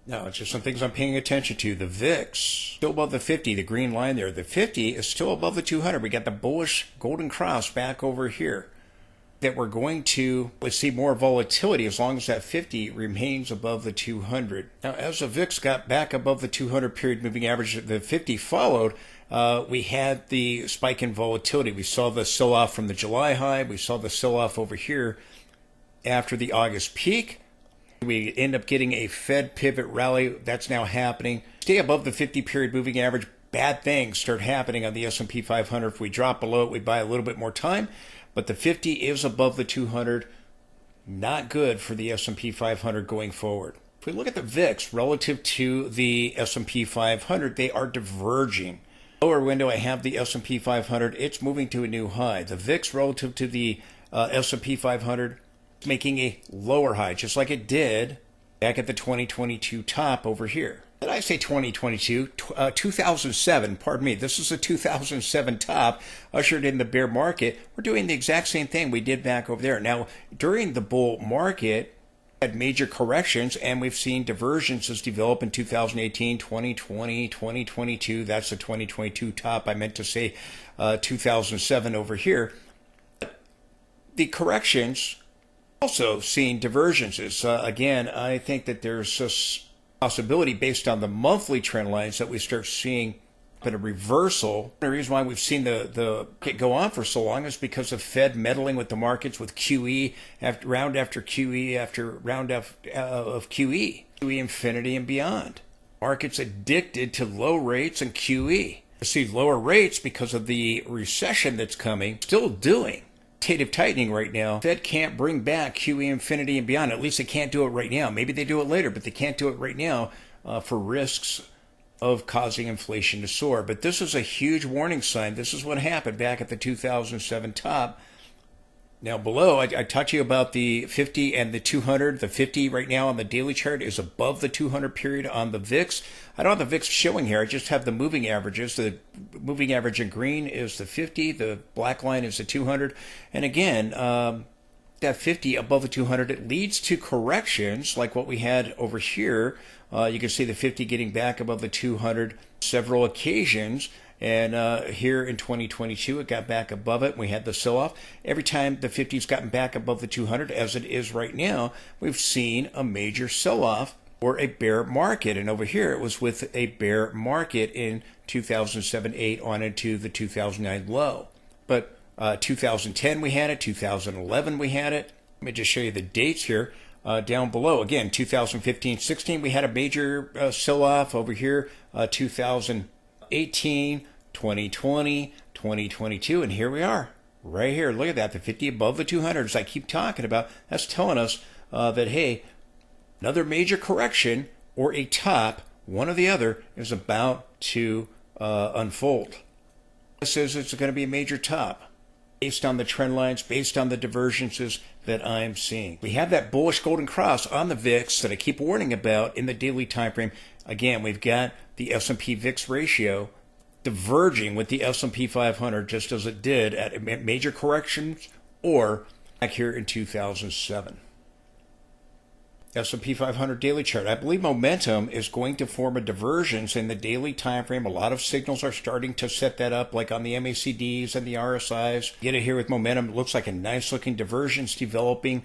Now, it's just some things I'm paying attention to. The VIX, still above the 50, the green line there. The 50 is still above the 200. We got the bullish golden cross back over here. That we're going to see more volatility as long as that 50 remains above the 200. Now, as the VIX got back above the 200 period moving average, the 50 followed, we had the spike in volatility. We saw the sell-off from the July high. We saw the sell-off over here after the August peak. We end up getting a Fed pivot rally. That's now happening. Stay above the 50 period moving average. Bad things start happening on the S&P 500. If we drop below it, we buy a little bit more time. But the 50 is above the 200. Not good for the S&P 500 going forward. If we look at the VIX relative to the S&P 500, they are diverging. Lower window, I have the S&P 500. It's moving to a new high. The VIX relative to the S&P 500 making a lower high, just like it did back at the 2022 top over here. Did I say 2022? 2007, pardon me. This is a 2007 top ushered in the bear market. We're doing the exact same thing we did back over there. Now, during the bull market, we had major corrections, and we've seen divergences develop in 2018, 2020, 2022. That's the 2022 top. I meant to say 2007 over here. The corrections also seen divergences. Again, I think that there's a possibility based on the monthly trend lines that we start seeing a reversal. The reason why we've seen the go on for so long is because of Fed meddling with the markets with QE after round after QE after round of QE infinity and beyond. Markets addicted to low rates and QE. You see lower rates because of the recession that's coming, still doing quantitative tightening right now. Fed can't bring back QE infinity and beyond. At least they can't do it right now. Maybe they do it later, but they can't do it right now for risks of causing inflation to soar. But this is a huge warning sign. This is what happened back at the 2007 top. Now below, I talked to you about the 50 and the 200. The 50 right now on the daily chart is above the 200 period on the VIX. I don't have the VIX showing here. I just have the moving averages. The moving average in green is the 50. The black line is the 200. And again, that 50 above the 200, it leads to corrections like what we had over here. You can see the 50 getting back above the 200 several occasions. And here in 2022, it got back above it. We had the sell-off. Every time the 50's gotten back above the 200, as it is right now, we've seen a major sell-off or a bear market. And over here, it was with a bear market in 2007-8 on into the 2009 low. But 2010 we had it, 2011 we had it. Let me just show you the dates here. Down below, again, 2015-16, we had a major sell-off over here, 2018, 2020, 2022, and here we are, right here. Look at that, the 50 above the 200s I keep talking about. That's telling us that, hey, another major correction or a top, one or the other, is about to unfold. This says it's going to be a major top based on the trend lines, based on the divergences that I'm seeing. We have that bullish golden cross on the VIX that I keep warning about in the daily time frame. Again, we've got the S&P VIX ratio diverging with the S&P 500 just as it did at major corrections or back here in 2007. S&P 500 daily chart. I believe momentum is going to form a divergence in the daily time frame. A lot of signals are starting to set that up, like on the MACDs and the RSIs. Get it here with momentum. It looks like a nice looking divergence developing.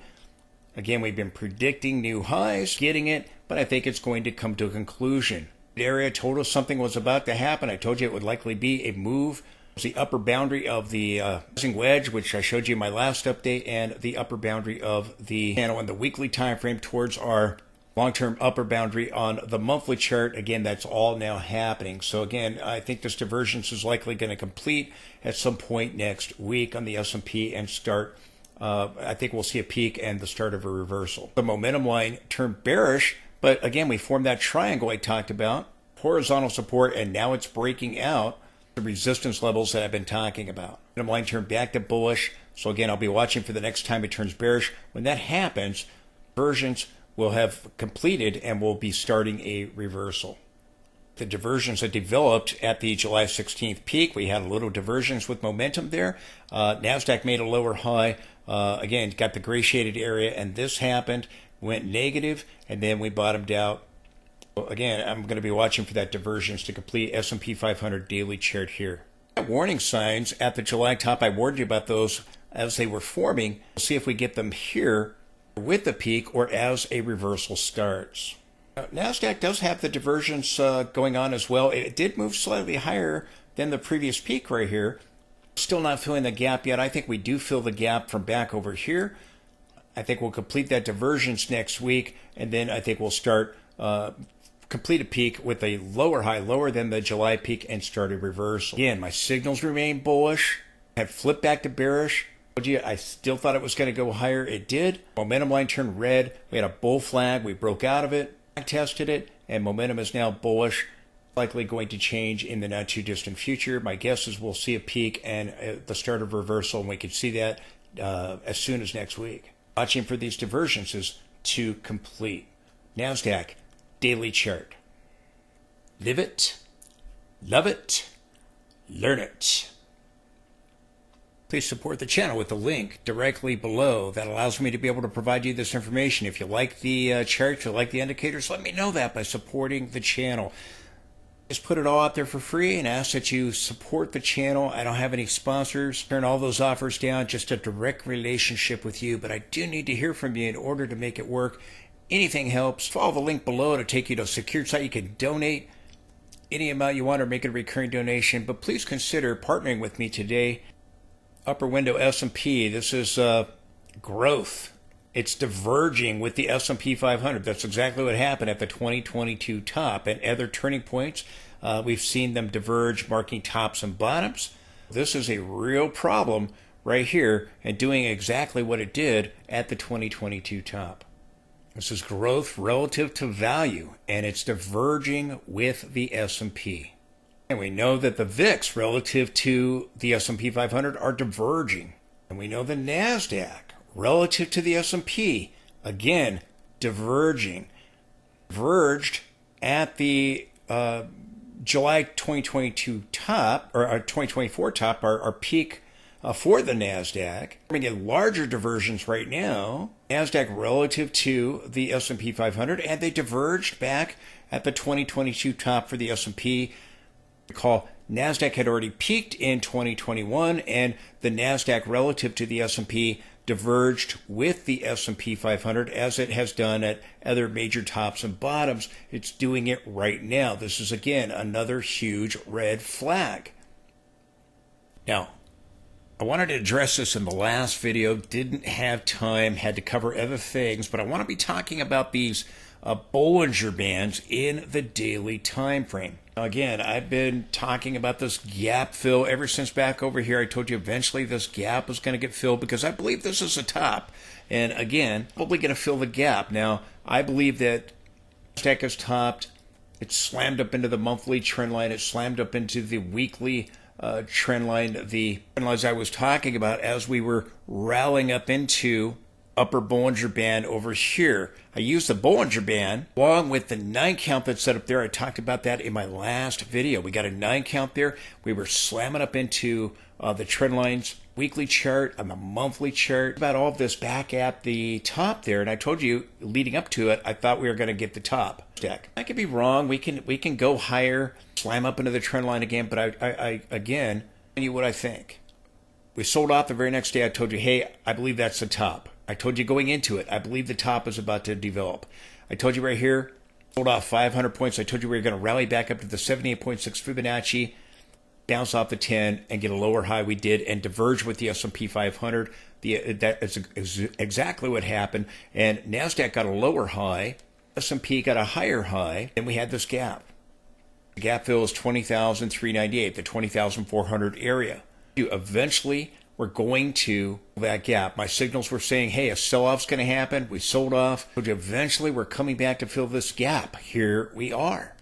Again, we've been predicting new highs, getting it, but I think it's going to come to a conclusion. The area told us something was about to happen. I told you it would likely be a move. The upper boundary of the rising wedge, which I showed you in my last update, and the upper boundary of the channel in the weekly time frame towards our long-term upper boundary on the monthly chart. Again, that's all now happening. So again, I think this divergence is likely going to complete at some point next week on the S&P and start. I think we'll see a peak and the start of a reversal. The momentum line turned bearish, but again, we formed that triangle I talked about, horizontal support, and now it's breaking out the resistance levels that I've been talking about. Momentum line turned back to bullish. So again, I'll be watching for the next time it turns bearish. When that happens, divergence will have completed and we'll be starting a reversal. The divergence that developed at the July 16th peak, we had a little divergence with momentum there. NASDAQ made a lower high. Again, got the gray shaded area, and this happened, went negative, and then we bottomed out Again, I'm going to be watching for that divergence to complete S&P 500 daily chart here. Warning signs at the July top, I warned you about those as they were forming. We'll see if we get them here with the peak or as a reversal starts. NASDAQ does have the divergence going on as well. It did move slightly higher than the previous peak right here. Still not filling the gap yet. I think we do fill the gap from back over here. I think we'll complete that divergence next week, and then I think we'll start complete a peak with a lower high, lower than the July peak, and start a reversal. Again, my signals remain bullish. Had flipped back to bearish. I still thought it was going to go higher. It did. Momentum line turned red. We had a bull flag. We broke out of it, tested it, and momentum is now bullish. Likely going to change in the not too distant future. My guess is we'll see a peak and the start of reversal, and we could see that as soon as next week. Watching for these divergences to complete. NASDAQ daily chart. Live it, love it, learn it. Please support the channel with the link directly below. That allows me to be able to provide you this information. If you like the chart, if you like the indicators, let me know that by supporting the channel. Just put it all out there for free and ask that you support the channel. I don't have any sponsors. Turn all those offers down. Just a direct relationship with you. But I do need to hear from you in order to make it work. Anything helps. Follow the link below to take you to a secure site. You can donate any amount you want or make it a recurring donation. But please consider partnering with me today. Upper window S&P. This is growth. It's diverging with the S&P 500. That's exactly what happened at the 2022 top. And other turning points, we've seen them diverge, marking tops and bottoms. This is a real problem right here and doing exactly what it did at the 2022 top. This is growth relative to value, and it's diverging with the S&P. And we know that the VIX relative to the S&P 500 are diverging. And we know the NASDAQ relative to the S&P, again, diverging. Diverged at the July 2022 top, or our 2024 top, our peak for the NASDAQ. We're going to get larger diversions right now. NASDAQ relative to the S&P 500, and they diverged back at the 2022 top for the S&P. Recall, NASDAQ had already peaked in 2021, and the NASDAQ relative to the S&P diverged with the S&P 500 as it has done at other major tops and bottoms. It's doing it right now. This is, again, another huge red flag. Now, I wanted to address this in the last video. Didn't have time, had to cover other things, but I want to be talking about these Bollinger Bands in the daily time frame. Again, I've been talking about this gap fill ever since back over here. I told you eventually this gap was going to get filled because I believe this is a top. And again, probably going to fill the gap. Now, I believe that NASDAQ has topped. It slammed up into the monthly trend line. It slammed up into the weekly trend line. The trend lines I was talking about as we were rallying up into upper Bollinger Band over here. I used the Bollinger Band along with the 9 count that's set up there. I talked about that in my last video. We got a 9 count there. We were slamming up into the trend lines weekly chart on the monthly chart. About all of this back at the top there, and I told you leading up to it, I thought we were going to get the top stack. I could be wrong. We can go higher, slam up into the trend line again, but I again, tell you what I think. We sold off the very next day. I told you, hey, I believe that's the top. I told you going into it, I believe the top is about to develop. I told you right here, sold off 500 points. I told you we were going to rally back up to the 78.6 Fibonacci, bounce off the 10, and get a lower high. We did, and diverge with the S&P 500. That is exactly what happened. And NASDAQ got a lower high. S&P got a higher high. And we had this gap. The gap fill is 20,398, the 20,400 area. Eventually, we're going to that gap. My signals were saying, hey, a sell-off's going to happen. We sold off. But eventually, we're coming back to fill this gap. Here we are.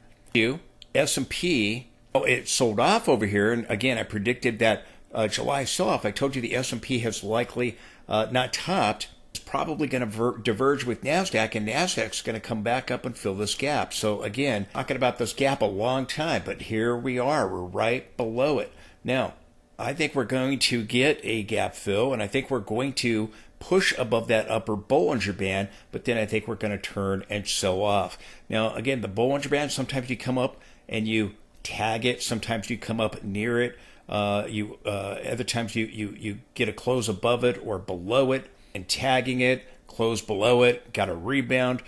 S&P, it sold off over here. And again, I predicted that July sell-off. I told you the S&P has likely not topped. It's probably going to diverge with NASDAQ, and NASDAQ's going to come back up and fill this gap. So again, talking about this gap a long time, but here we are. We're right below it. Now, I think we're going to get a gap fill, and I think we're going to push above that upper Bollinger Band, but then I think we're going to turn and sell off. Now, again, the Bollinger Band, sometimes you come up and you tag it. Sometimes you come up near it. Other times you get a close above it or below it and tagging it, close below it, got a rebound.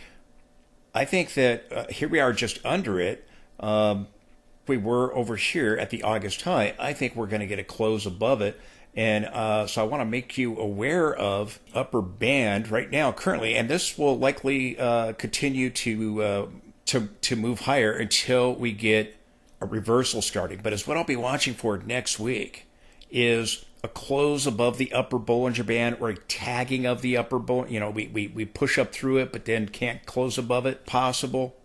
I think that here we are just under it. We were over here at the August high. I think we're going to get a close above it. And so I want to make you aware of upper band right now currently, and this will likely continue to move higher until we get a reversal starting. But as what I'll be watching for next week is a close above the upper Bollinger Band or a tagging of the upper Bollinger. You know, we push up through it, but then can't close above it. Possible.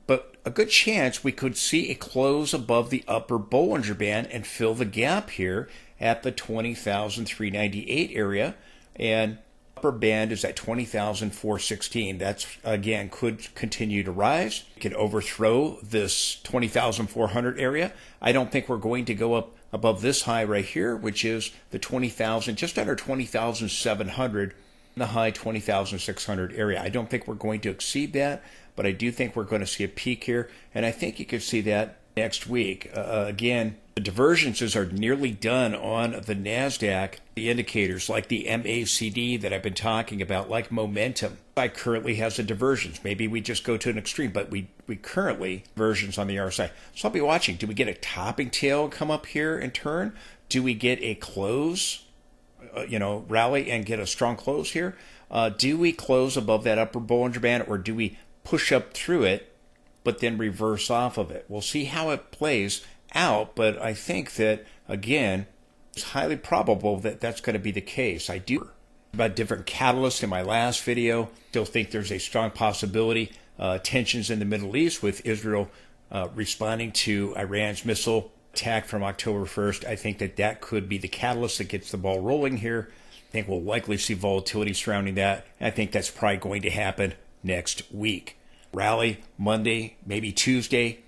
But a good chance we could see a close above the upper Bollinger Band and fill the gap here at the 20,398 area, and upper band is at 20,416. That's, again, could continue to rise. It could overthrow this 20,400 area. I don't think we're going to go up above this high right here, which is the 20,000, just under 20,700, the high 20,600 area. I don't think we're going to exceed that, but I do think we're going to see a peak here, and I think you could see that next week. Again, the divergences are nearly done on the NASDAQ. The indicators like the MACD that I've been talking about, like momentum, currently has a divergence. Maybe we just go to an extreme, but we currently divergence on the RSI. So I'll be watching. Do we get a topping tail come up here and turn? Do we get a close, rally and get a strong close here? Do we close above that upper Bollinger Band, or do we push up through it but then reverse off of it? We'll see how it plays out, but I think that, again, it's highly probable that that's going to be the case. I do about different catalysts in my last video. Still think there's a strong possibility. Tensions in the Middle East with Israel responding to Iran's missile attack from October 1st. I think that could be the catalyst that gets the ball rolling here. I think we'll likely see volatility surrounding that. And I think that's probably going to happen next week. Rally Monday, maybe Tuesday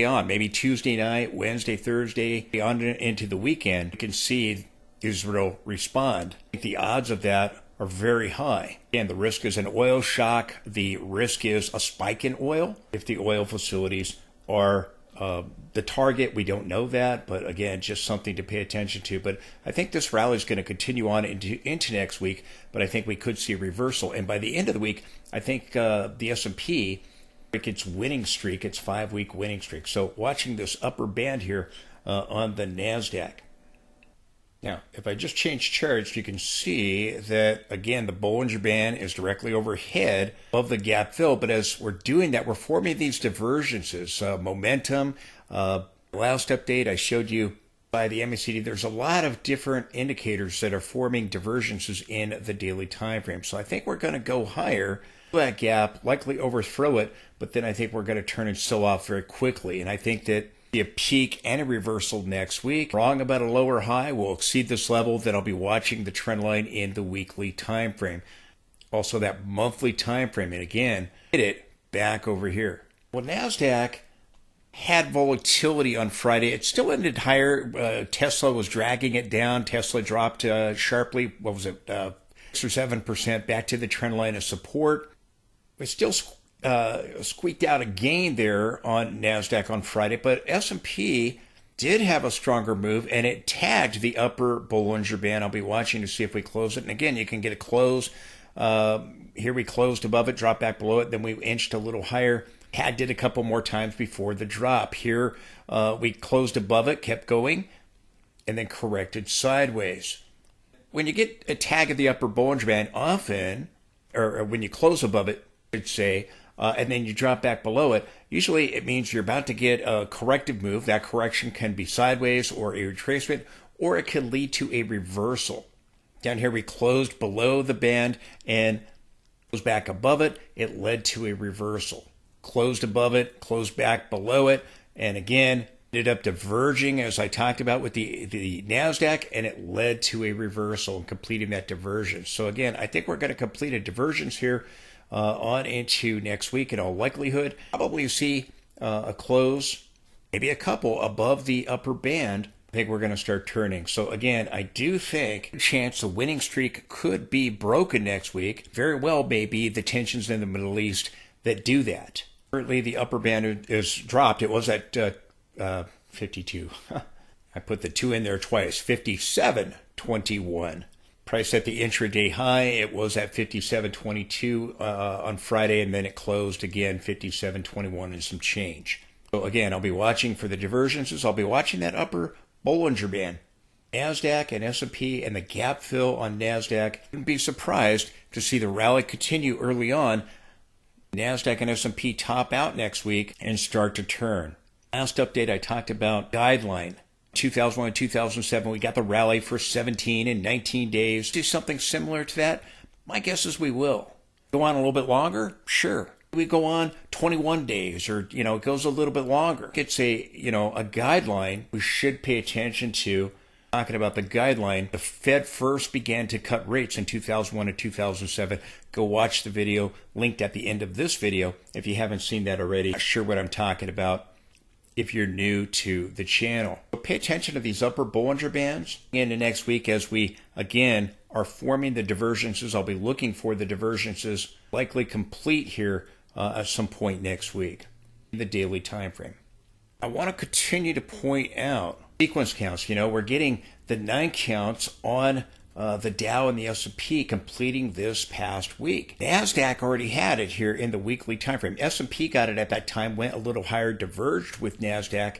on, maybe Tuesday night, Wednesday, Thursday, on into the weekend. You can see Israel respond. I think the odds of that are very high. Again, the risk is an oil shock. The risk is a spike in oil. If the oil facilities are the target, we don't know that, but again, just something to pay attention to. But I think this rally is going to continue on into next week, but I think we could see a reversal. And by the end of the week, I think the S&P break its winning streak, its 5-week winning streak. So watching this upper band here on the NASDAQ. Now, if I just change charts, you can see that, again, the Bollinger Band is directly overhead of the gap fill. But as we're doing that, we're forming these divergences. Momentum, last update I showed you by the MACD, there's a lot of different indicators that are forming divergences in the daily time frame. So I think we're going to go higher, that gap, likely overthrow it, but then I think we're going to turn and sell off very quickly. And I think that a peak and a reversal next week. Wrong about a lower high. We'll exceed this level. Then I'll be watching the trend line in the weekly time frame. Also that monthly time frame. And again, hit it back over here. Well, NASDAQ had volatility on Friday. It still ended higher. Tesla was dragging it down. Tesla dropped sharply. What was it? 6 or 7% back to the trend line of support. It still squeaked out a gain there on NASDAQ on Friday, but S&P did have a stronger move, and it tagged the upper Bollinger Band. I'll be watching to see if we close it. And again, you can get a close. Here we closed above it, dropped back below it, then we inched a little higher. Did a couple more times before the drop. Here we closed above it, kept going, and then corrected sideways. When you get a tag of the upper Bollinger Band, often, or when you close above it, I should say, and then you drop back below it, usually it means you're about to get a corrective move. That correction can be sideways or a retracement, or it can lead to a reversal. Down here we closed below the band and closed back above it. It led to a reversal. Closed above it, closed back below it, and again, ended up diverging, as I talked about with the NASDAQ, and it led to a reversal and completing that divergence. So again, I think we're going to complete a divergence here on into next week in all likelihood. Probably see a close, maybe a couple above the upper band I think we're going to start turning. So again, I do think a chance the winning streak could be broken next week. Very well may be the tensions in the Middle East that do that. Currently, the upper band is dropped. It was at 52. I put the 2 in there twice. 57.21. Price at the intraday high, it was at 57.22 on Friday, and then it closed again 57.21 and some change. So again, I'll be watching for the divergences. I'll be watching that upper Bollinger band. NASDAQ and S&P and the gap fill on NASDAQ. Wouldn't be surprised to see the rally continue early on. NASDAQ and S&P top out next week and start to turn. Last update I talked about guideline. 2001 and 2007, we got the rally for 17 and 19 days. Do something similar to that? My guess is we will. Go on a little bit longer? Sure. We go on 21 days or, it goes a little bit longer. It's a guideline we should pay attention to. Talking about the guideline, the Fed first began to cut rates in 2001 and 2007. Go watch the video linked at the end of this video if you haven't seen that already. Not sure what I'm talking about if you're new to the channel. But pay attention to these upper Bollinger bands into next week as we, again, are forming the divergences. I'll be looking for the divergences likely complete here at some point next week in the daily time frame. I want to continue to point out sequence counts. We're getting the 9 counts on the Dow and the S&P completing this past week. NASDAQ already had it here in the weekly time frame. S&P got it at that time, went a little higher, diverged with NASDAQ,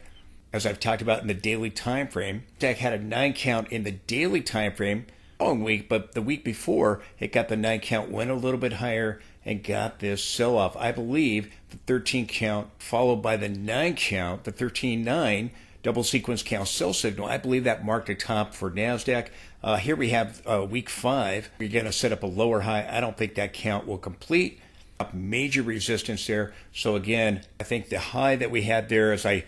as I've talked about in the daily time frame. NASDAQ had a 9 count in the daily time frame following week, but the week before, it got the 9 count, went a little bit higher, and got this sell-off. I believe the 13 count followed by the 9 count, the 13.9 double sequence count sell signal. I believe that marked a top for NASDAQ. Here we have week 5. You're going to set up a lower high. I don't think that count will complete. Major resistance there. So again, I think the high that we had there, as I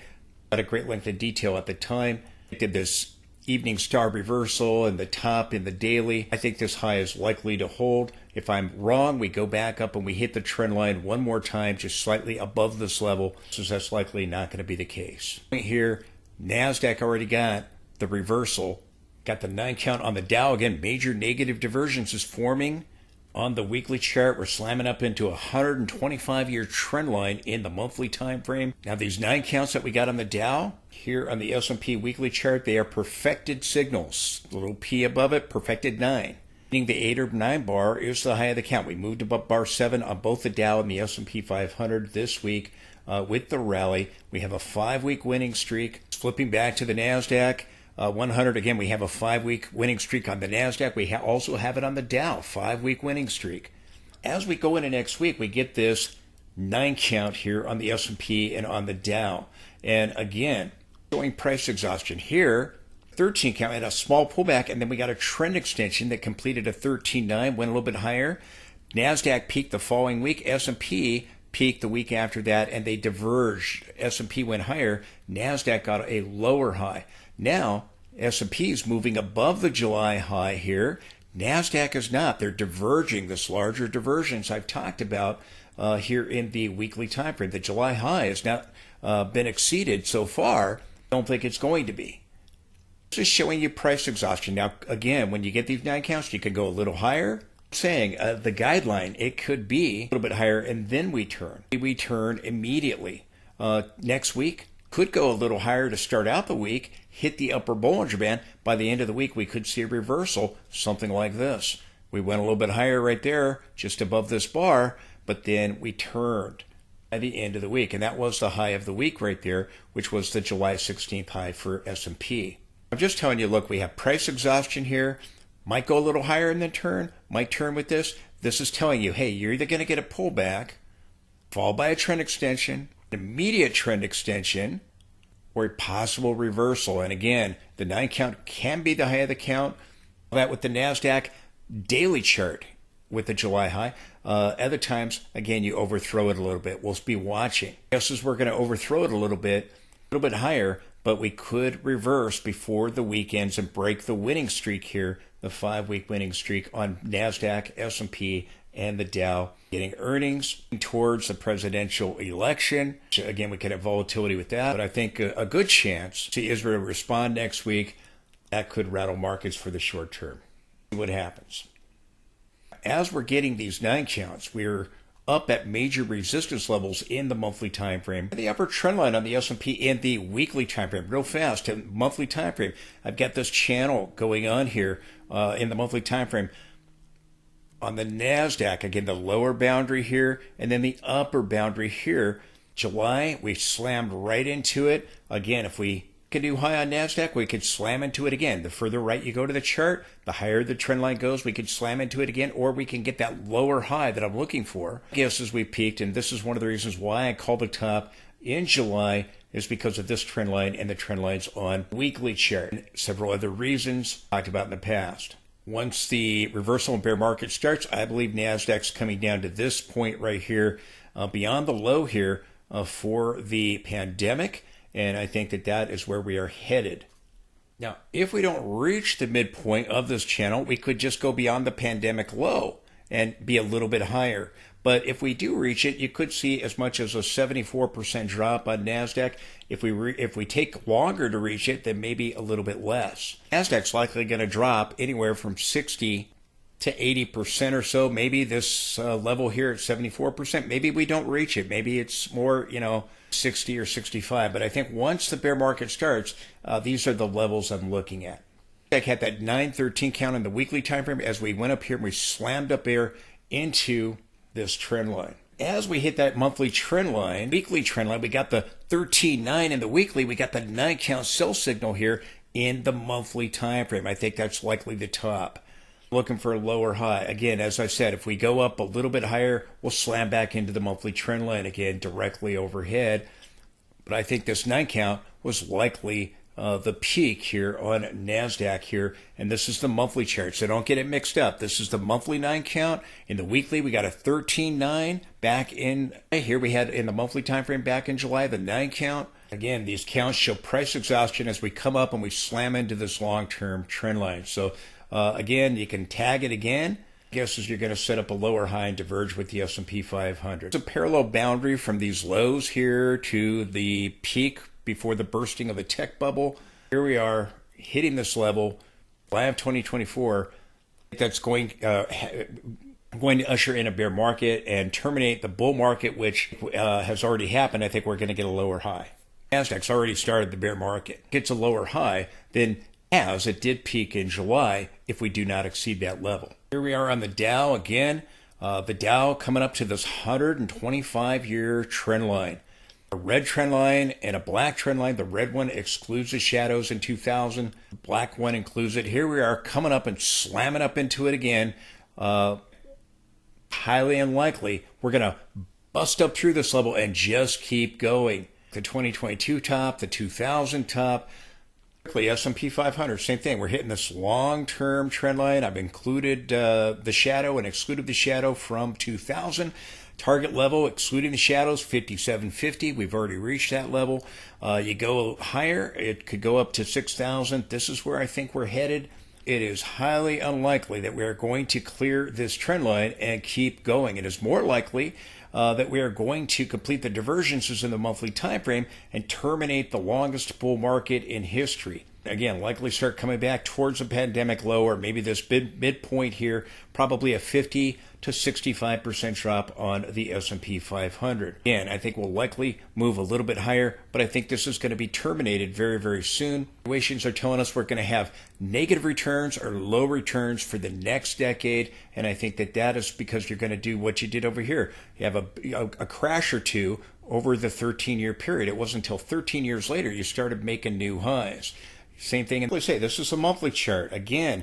had a great length of detail at the time, I did this evening star reversal and the top in the daily. I think this high is likely to hold. If I'm wrong, we go back up and we hit the trend line one more time, just slightly above this level. So that's likely not going to be the case. Here, NASDAQ already got the reversal, got the 9 count on the Dow. Again, major negative divergence is forming on the weekly chart. We're slamming up into a 125-year trend line in the monthly time frame. Now, these 9 counts that we got on the Dow, here on the S&P weekly chart, they are perfected signals. The little P above it, perfected 9. Meaning the 8 or 9 bar is the high of the count. We moved above bar 7 on both the Dow and the S&P 500 this week. With the rally, we have a 5-week winning streak. Flipping back to the NASDAQ 100, again, we have a 5-week winning streak on the NASDAQ. We also have it on the Dow, 5-week winning streak. As we go into next week, we get this 9 count here on the S&P and on the Dow. And again, showing price exhaustion here, 13 count and a small pullback, and then we got a trend extension that completed a 13.9, went a little bit higher. NASDAQ peaked the following week. S&P peaked the week after that, and they diverged. S&P went higher. NASDAQ got a lower high. Now, S&P is moving above the July high here. NASDAQ is not. They're diverging, this larger divergence I've talked about here in the weekly time frame. The July high has not been exceeded so far. I don't think it's going to be. Just showing you price exhaustion. Now, again, when you get these 9 counts, you can go a little higher. Saying the guideline, it could be a little bit higher, and then we turn. We turn immediately. Next week, could go a little higher to start out the week, hit the upper Bollinger Band. By the end of the week, we could see a reversal, something like this. We went a little bit higher right there, just above this bar, but then we turned at the end of the week, and that was the high of the week right there, which was the July 16th high for S&P. I'm just telling you, look, we have price exhaustion here. Might go a little higher and then turn, might turn with this. This is telling you, hey, you're either going to get a pullback, followed by a trend extension, an immediate trend extension, or a possible reversal. And again, the 9 count can be the high of the count. That with the NASDAQ daily chart with the July high. Other times, again, you overthrow it a little bit. We'll be watching. Just as we're going to overthrow it a little bit, a little bit higher, but we could reverse before the weekends and break the winning streak here, the 5-week winning streak on NASDAQ, S&P, and the Dow. Getting earnings towards the presidential election. Again, we could have volatility with that, but I think a good chance to Israel respond next week. That could rattle markets for the short term. See what happens. As we're getting these 9 counts, we're up at major resistance levels in the monthly time frame. The upper trend line on the S&P and the weekly time frame, real fast, in monthly time frame. I've got this channel going on here in the monthly time frame. On the NASDAQ, again, the lower boundary here, and then the upper boundary here. July, we slammed right into it. Again, if we could do high on NASDAQ, we could slam into it again. The further right you go to the chart, the higher the trend line goes, we could slam into it again, or we can get that lower high that I'm looking for. I guess as we peaked, and this is one of the reasons why I called the top in July, is because of this trend line and the trend lines on weekly chart. And several other reasons talked about in the past. Once the reversal and bear market starts, I believe NASDAQ's coming down to this point right here, beyond the low here for the pandemic. And I think that that is where we are headed. Now, if we don't reach the midpoint of this channel, we could just go beyond the pandemic low and be a little bit higher. But if we do reach it, you could see as much as a 74% drop on NASDAQ. If we take longer to reach it, then maybe a little bit less. NASDAQ's likely going to drop anywhere from 60 to 80% or so. Maybe this level here at 74%, maybe we don't reach it. Maybe it's more, 60 or 65. But I think once the bear market starts, these are the levels I'm looking at. I had that 913 count in the weekly time frame as we went up here and we slammed up there into this trend line. As we hit that monthly trend line, weekly trend line, we got the 13.9 in the weekly. We got the 9 count sell signal here in the monthly time frame. I think that's likely the top. Looking for a lower high. Again, as I said, if we go up a little bit higher, we'll slam back into the monthly trend line again directly overhead. But I think this 9 count was likely the peak here on NASDAQ here. And this is the monthly chart, so don't get it mixed up. This is the monthly 9 count. In the weekly, we got a 13.9 back in. Here we had in the monthly time frame back in July, the 9 count. Again, these counts show price exhaustion as we come up and we slam into this long-term trend line. So again, you can tag it again. Guess is you're going to set up a lower high and diverge with the S&P 500. It's a parallel boundary from these lows here to the peak before the bursting of the tech bubble. Here we are hitting this level, July of 2024. That's going to usher in a bear market and terminate the bull market, which has already happened. I think we're going to get a lower high. NASDAQ's already started the bear market. Gets a lower high, then as it did peak in July if we do not exceed that level. Here we are on the Dow again. The Dow coming up to this 125-year trend line. A red trend line and a black trend line. The red one excludes the shadows in 2000. The black one includes it. Here we are coming up and slamming up into it again. Highly unlikely we're going to bust up through this level and just keep going. The 2022 top, the 2000 top. S&P 500, same thing. We're hitting this long-term trend line. I've included the shadow and excluded the shadow from 2000. Target level, excluding the shadows, 5750. We've already reached that level. You go higher, it could go up to 6,000. This is where I think we're headed. It is highly unlikely that we are going to clear this trend line and keep going. It is more likely that we are going to complete the divergences in the monthly time frame and terminate the longest bull market in history. Again, likely start coming back towards the pandemic low, or maybe this midpoint here, probably a 50 to 65% drop on the S&P 500. Again, I think we'll likely move a little bit higher, but I think this is going to be terminated very, very soon. Evaluations are telling us we're going to have negative returns or low returns for the next decade, and I think that that is because you're going to do what you did over here. You have a crash or two over the 13-year period. It wasn't until 13 years later you started making new highs. Same thing. And let's say this is a monthly chart. Again,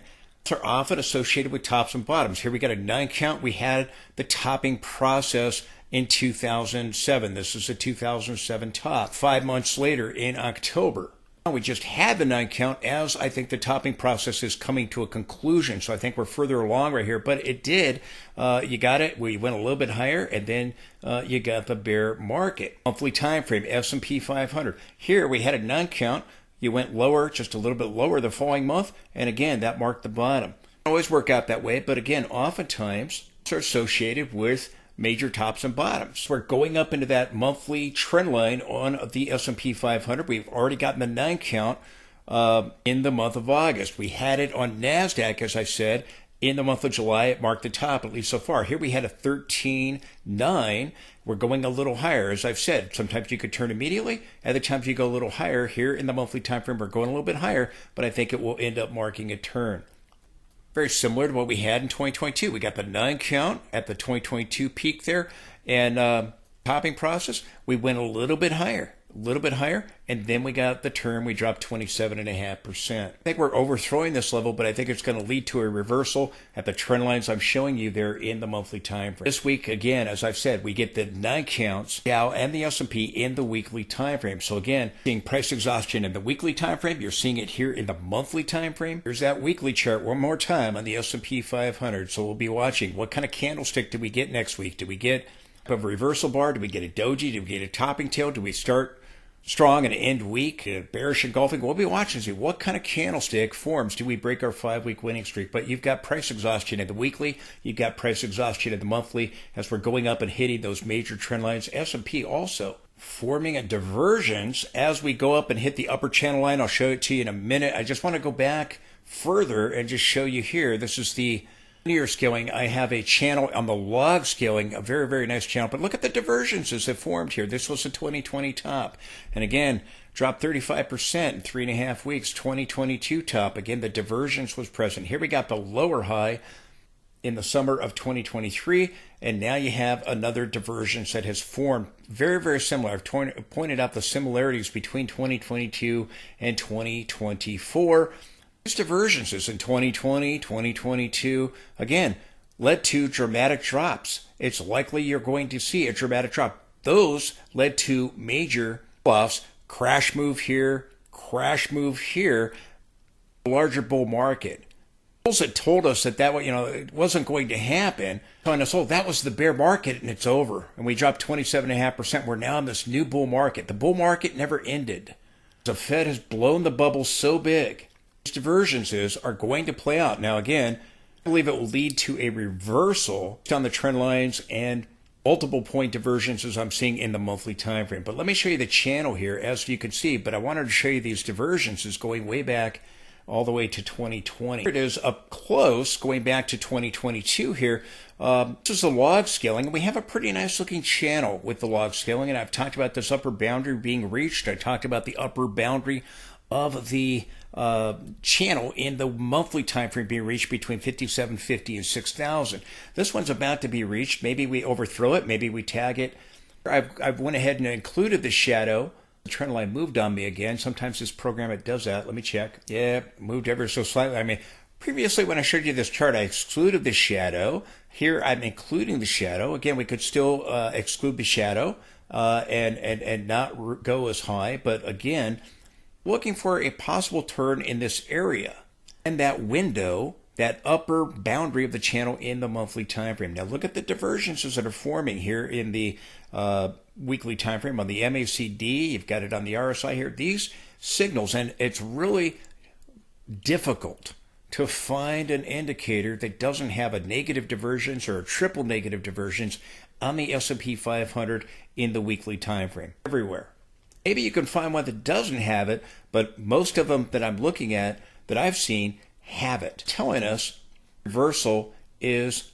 are often associated with tops and bottoms. Here we got a 9 count. We had the topping process in 2007. This is a 2007 top. 5 months later in October, We just had the 9 count as I think the topping process is coming to a conclusion. So I think we're further along right here, but it did. You got it. We went a little bit higher, and then you got the bear market. Monthly time frame, S&P 500. Here we had a 9 count. You went lower, just a little bit lower the following month, and again, that marked the bottom. It always work out that way, but again, oftentimes it's associated with major tops and bottoms. We're going up into that monthly trend line on the S&P 500. We've already gotten the 9 count in the month of August. We had it on NASDAQ, as I said, in the month of July. It marked the top, at least so far. Here we had a 13.9. We're going a little higher. As I've said, sometimes you could turn immediately. Other times you go a little higher. Here in the monthly time frame, we're going a little bit higher, but I think it will end up marking a turn. Very similar to what we had in 2022. We got the 9 count at the 2022 peak there, and topping process, we went a little bit higher, and then we got the turn. We dropped 27.5%. I think we're overthrowing this level, but I think it's going to lead to a reversal at the trend lines I'm showing you there in the monthly time frame. This week, again, as I've said, we get the 9 counts, Dow and the S&P in the weekly time frame. So again, seeing price exhaustion in the weekly time frame, you're seeing it here in the monthly time frame. Here's that weekly chart one more time on the S&P 500. So we'll be watching what kind of candlestick do we get next week. Do we get a reversal bar? Do we get a doji? Do we get a topping tail? Do we start strong and end weak, bearish engulfing? We'll be watching to see what kind of candlestick forms. Do we break our 5-week winning streak? But you've got price exhaustion in the weekly. You've got price exhaustion in the monthly as we're going up and hitting those major trend lines. S&P also forming a divergence as we go up and hit the upper channel line. I'll show it to you in a minute. I just want to go back further and just show you here. This is the linear scaling. I have a channel on the log scaling, a very, very nice channel. But look at the divergences that formed here. This was a 2020 top. And again, dropped 35% in 3.5 weeks. 2022 top. Again, the divergence was present. Here we got the lower high in the summer of 2023. And now you have another divergence that has formed. Very, very similar. I've pointed out the similarities between 2022 and 2024. These divergences in 2020, 2022, again, led to dramatic drops. It's likely you're going to see a dramatic drop. Those led to major offs, crash move here, larger bull market. Bulls had told us that it wasn't going to happen, telling us, oh, that was the bear market and it's over. And we dropped 27.5%. We're now in this new bull market. The bull market never ended. The Fed has blown the bubble so big. These divergences are going to play out. Now, again, I believe it will lead to a reversal on the trend lines and multiple point divergences I'm seeing in the monthly time frame. But let me show you the channel here, as you can see. But I wanted to show you these divergences going way back all the way to 2020. Here it is up close, going back to 2022 here. This is the log scaling, and we have a pretty nice looking channel with the log scaling. And I've talked about this upper boundary being reached. I talked about the upper boundary of the channel in the monthly time frame being reached between 5750 and 6000. This one's about to be reached. Maybe we overthrow it. Maybe we tag it. I've went ahead and included the shadow. The trend line moved on me again. Sometimes this program, it does that. Let me check. Yeah, moved ever so slightly. I mean, previously when I showed you this chart, I excluded the shadow. Here I'm including the shadow. Again, we could still exclude the shadow and not go as high. But again, looking for a possible turn in this area and that window, that upper boundary of the channel in the monthly time frame. Now look at the divergences that are forming here in the weekly time frame on the MACD. You've got it on the RSI here. These signals, and it's really difficult to find an indicator that doesn't have a negative divergence or a triple negative divergence on the S&P 500 in the weekly time frame everywhere. Maybe you can find one that doesn't have it, but most of them that I'm looking at that I've seen have it, telling us reversal is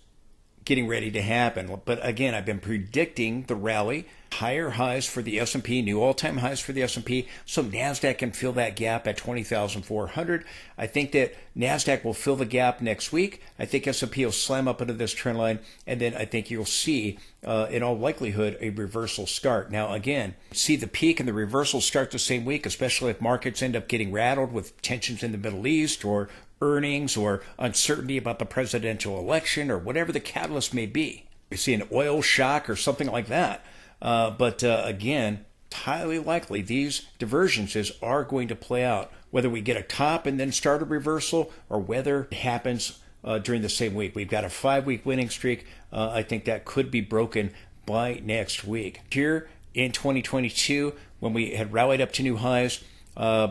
getting ready to happen. But again, I've been predicting the rally, higher highs for the S&P, new all-time highs for the S&P, so NASDAQ can fill that gap at 20,400. I think that NASDAQ will fill the gap next week. I think S&P will slam up into this trend line, and then I think you'll see, in all likelihood, a reversal start. Now, again, see the peak and the reversal start the same week, especially if markets end up getting rattled with tensions in the Middle East or earnings or uncertainty about the presidential election or whatever the catalyst may be. We see an oil shock or something like that. But again, highly likely these divergences are going to play out, whether we get a top and then start a reversal or whether it happens during the same week. We've got a 5-week winning streak. I think that could be broken by next week. Here in 2022, when we had rallied up to new highs,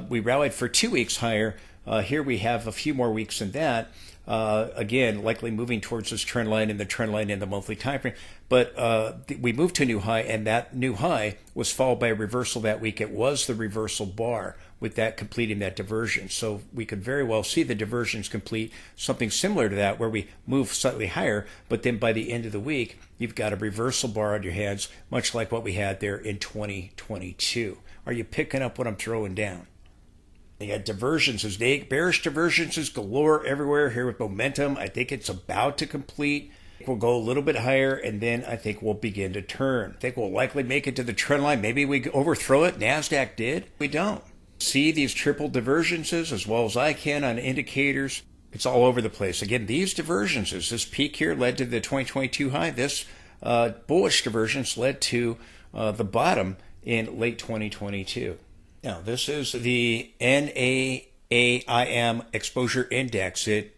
we rallied for 2 weeks higher. Here we have a few more weeks than that. Again, likely moving towards this trend line and the trend line in the monthly time frame. But we moved to a new high, and that new high was followed by a reversal that week. It was the reversal bar, with that completing that divergence. So we could very well see the divergence complete something similar to that, where we move slightly higher, but then by the end of the week, you've got a reversal bar on your hands, much like what we had there in 2022. Are you picking up what I'm throwing down? You got divergences, bearish divergences galore everywhere here with momentum. I think it's about to complete. We'll go a little bit higher, and then I think we'll begin to turn. I think we'll likely make it to the trend line. Maybe we overthrow it. NASDAQ did. We don't. See these triple divergences as well as I can on indicators. It's all over the place. Again, these divergences, this peak here led to the 2022 high. This bullish divergence led to the bottom in late 2022. Now, this is the NAAIM Exposure Index. It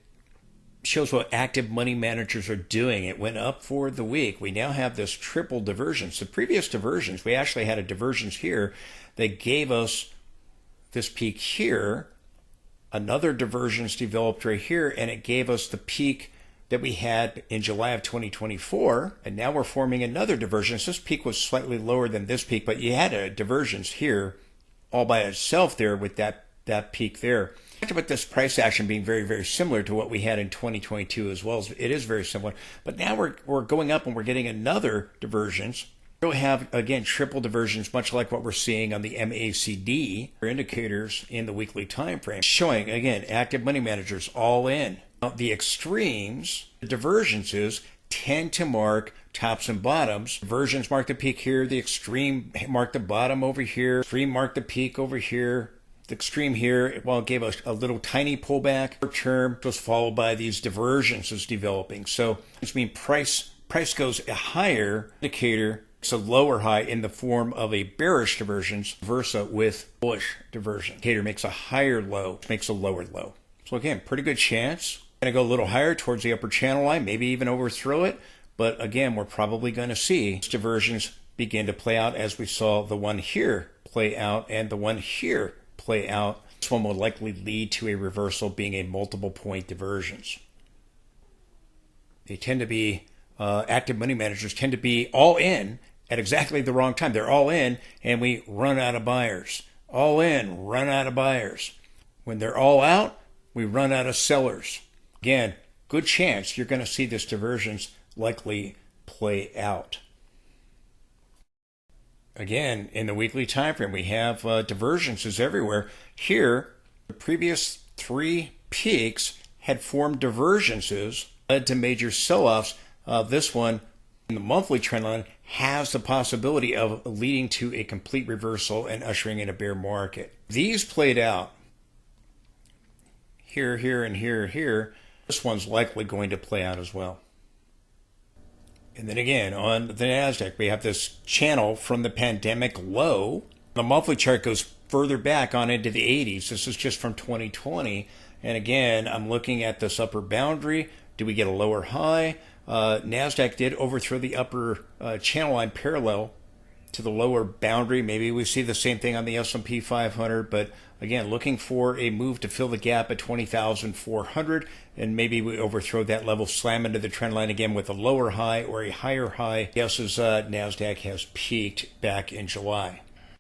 shows what active money managers are doing. It went up for the week. We now have this triple divergence. The previous divergence, we actually had a divergence here that gave us this peak here. Another divergence developed right here, and it gave us the peak that we had in July of 2024, and now we're forming another divergence. This peak was slightly lower than this peak, but you had a divergence here all by itself there with that peak there. I talked about this price action being very, very similar to what we had in 2022 as well. It is very similar, but now we're going up and we're getting another divergence. We'll have, again, triple divergence, much like what we're seeing on the MACD indicators in the weekly time frame, showing, again, active money managers all in. Now, the extremes, the divergences, tend to mark tops and bottoms. Divergence mark the peak here. The extreme mark the bottom over here. Extreme mark the peak over here. The extreme here, well, it gave us a little tiny pullback. Short term was followed by these divergences developing. So this means price goes a higher indicator. It's a lower high in the form of a bearish divergence, versa with bullish divergence. Indicator makes a higher low, makes a lower low. So again, pretty good chance. Going to go a little higher towards the upper channel line, maybe even overthrow it. But again, we're probably going to see diversions begin to play out as we saw the one here play out and the one here play out. This one will likely lead to a reversal, being a multiple point divergence. They tend to be, active money managers tend to be all in at exactly the wrong time. They're all in and we run out of buyers. All in, run out of buyers. When they're all out, we run out of sellers. Again, good chance you're going to see this divergence likely play out. Again, in the weekly time frame, we have divergences everywhere. Here, the previous 3 peaks had formed divergences, led to major sell-offs. This one, in the monthly trend line, has the possibility of leading to a complete reversal and ushering in a bear market. These played out here, here, and here, here. This one's likely going to play out as well. And then again, on the NASDAQ, we have this channel from the pandemic low. The monthly chart goes further back on into the 80s. This is just from 2020. And again, I'm looking at this upper boundary. Do we get a lower high? NASDAQ did overthrow the upper channel line parallel to the lower boundary. Maybe we see the same thing on the S&P 500, but again, looking for a move to fill the gap at 20,400, and maybe we overthrow that level, slam into the trend line again with a lower high or a higher high. Guesses NASDAQ has peaked back in July.